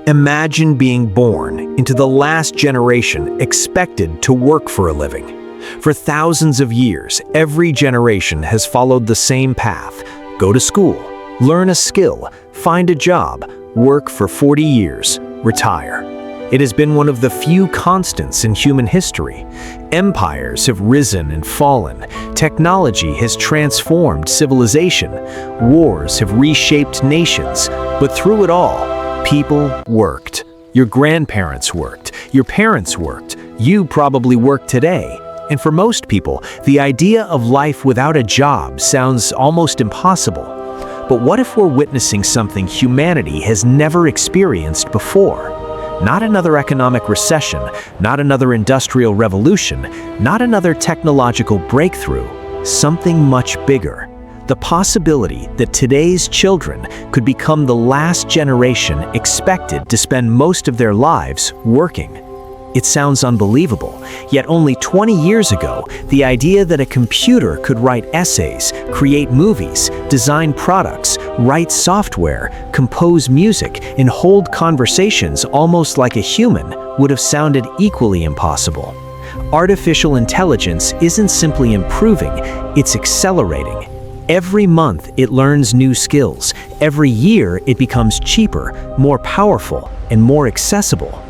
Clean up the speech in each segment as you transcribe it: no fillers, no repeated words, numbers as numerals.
Imagine being born into the last generation expected to work for a living. For thousands of years, every generation has followed the same path. Go to school, learn a skill, find a job, work for 40 years, retire. It has been one of the few constants in human history. Empires have risen and fallen. Technology has transformed civilization. Wars have reshaped nations. But through it all, people worked. Your grandparents worked. Your parents worked. You probably work today. And for most people, the idea of life without a job sounds almost impossible. But what if we're witnessing something humanity has never experienced before? Not another economic recession, not another industrial revolution, not another technological breakthrough, something much bigger. The possibility that today's children could become the last generation expected to spend most of their lives working. It sounds unbelievable, yet only 20 years ago, the idea that a computer could write essays, create movies, design products, write software, compose music, and hold conversations almost like a human would have sounded equally impossible. Artificial intelligence isn't simply improving, it's accelerating. Every month it learns new skills. Every year it becomes cheaper, more powerful, and more accessible.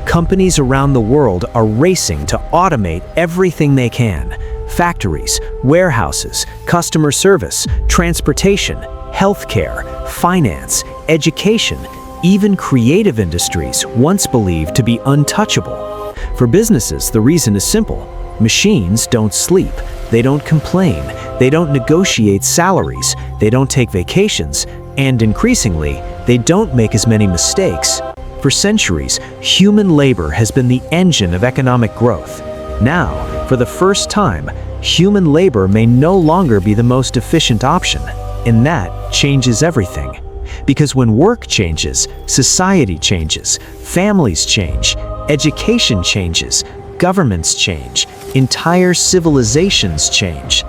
Companies around the world are racing to automate everything they can. Factories, warehouses, customer service, transportation, healthcare, finance, education, even creative industries once believed to be untouchable. For businesses, the reason is simple. Machines don't sleep, they don't complain, they don't negotiate salaries, they don't take vacations, and increasingly, they don't make as many mistakes. For centuries, human labor has been the engine of economic growth. Now, for the first time, human labor may no longer be the most efficient option, and that changes everything. Because when work changes, society changes, families change, education changes, governments change, entire civilizations change.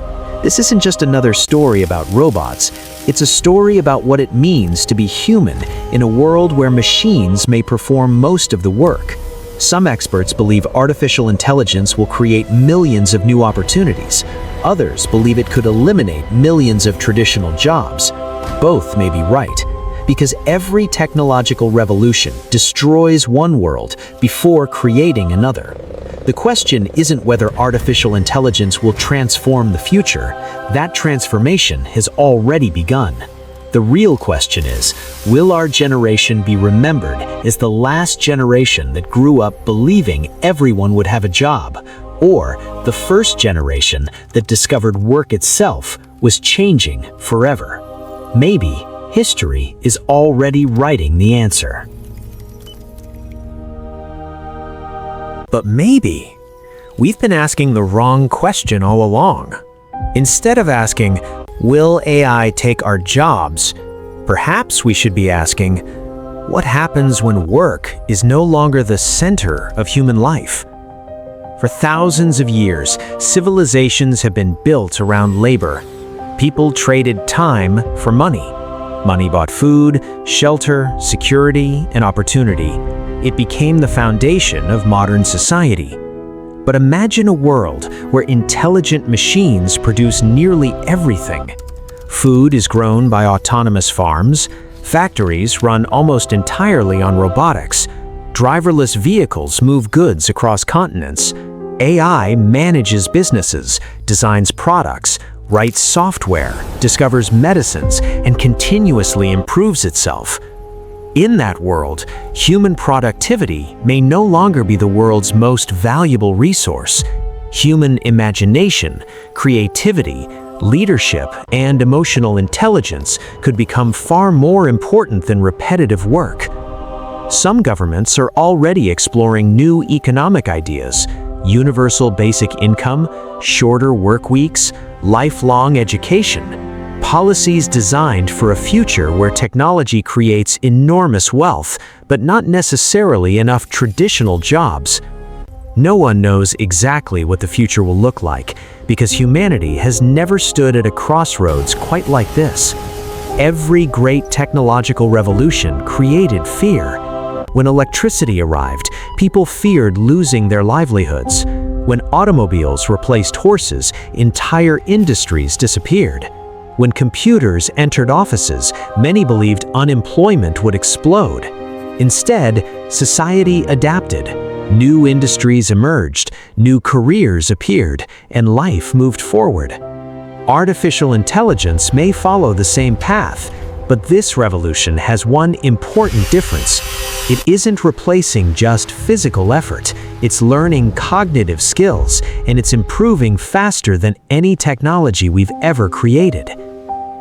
This isn't just another story about robots, it's a story about what it means to be human in a world where machines may perform most of the work. Some experts believe artificial intelligence will create millions of new opportunities. Others believe it could eliminate millions of traditional jobs. Both may be right, because every technological revolution destroys one world before creating another. The question isn't whether artificial intelligence will transform the future. That transformation has already begun. The real question is, will our generation be remembered as the last generation that grew up believing everyone would have a job, or the first generation that discovered work itself was changing forever? Maybe history is already writing the answer. But maybe we've been asking the wrong question all along. Instead of asking, will AI take our jobs? Perhaps we should be asking, what happens when work is no longer the center of human life? For thousands of years, civilizations have been built around labor. People traded time for money. Money bought food, shelter, security, and opportunity. It became the foundation of modern society. But imagine a world where intelligent machines produce nearly everything. Food is grown by autonomous farms, factories run almost entirely on robotics, driverless vehicles move goods across continents, AI manages businesses, designs products, writes software, discovers medicines, and continuously improves itself. In that world, human productivity may no longer be the world's most valuable resource. Human imagination, creativity, leadership, and emotional intelligence could become far more important than repetitive work. Some governments are already exploring new economic ideas: universal basic income, shorter work weeks, lifelong education. Policies designed for a future where technology creates enormous wealth, but not necessarily enough traditional jobs. No one knows exactly what the future will look like, because humanity has never stood at a crossroads quite like this. Every great technological revolution created fear. When electricity arrived, people feared losing their livelihoods. When automobiles replaced horses, entire industries disappeared. When computers entered offices, many believed unemployment would explode. Instead, society adapted. New industries emerged, new careers appeared, and life moved forward. Artificial intelligence may follow the same path, but this revolution has one important difference. It isn't replacing just physical effort, it's learning cognitive skills, and it's improving faster than any technology we've ever created.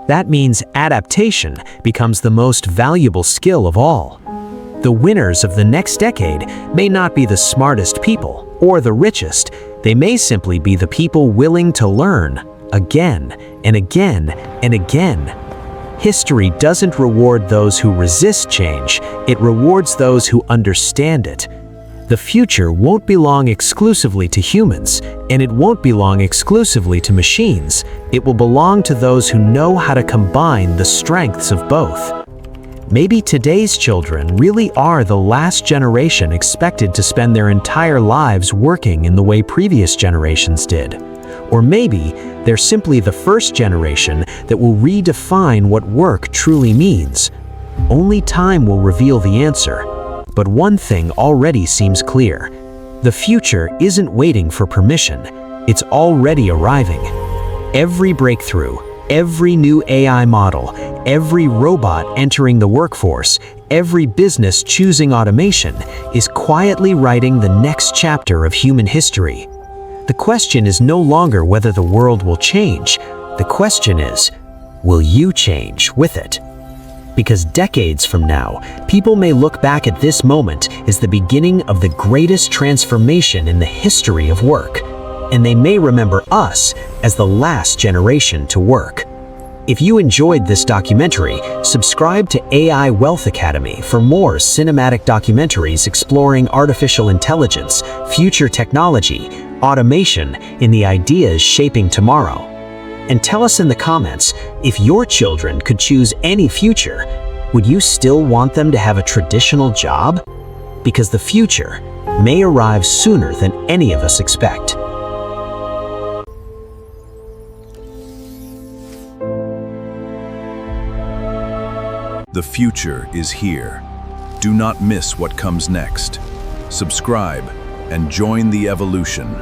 That means adaptation becomes the most valuable skill of all. The winners of the next decade may not be the smartest people or the richest. They may simply be the people willing to learn again and again and again. History doesn't reward those who resist change, it rewards those who understand it. The future won't belong exclusively to humans, and it won't belong exclusively to machines. It will belong to those who know how to combine the strengths of both. Maybe today's children really are the last generation expected to spend their entire lives working in the way previous generations did. Or maybe they're simply the first generation that will redefine what work truly means. Only time will reveal the answer. But one thing already seems clear. The future isn't waiting for permission. It's already arriving. Every breakthrough, every new AI model, every robot entering the workforce, every business choosing automation is quietly writing the next chapter of human history. The question is no longer whether the world will change. The question is, will you change with it? Because decades from now, people may look back at this moment as the beginning of the greatest transformation in the history of work, and they may remember us as the last generation to work. If you enjoyed this documentary, subscribe to AI Wealth Academy for more cinematic documentaries exploring artificial intelligence, future technology, automation, and the ideas shaping tomorrow. And tell us in the comments, if your children could choose any future, would you still want them to have a traditional job? Because the future may arrive sooner than any of us expect. The future is here. Do not miss what comes next. Subscribe and join the evolution.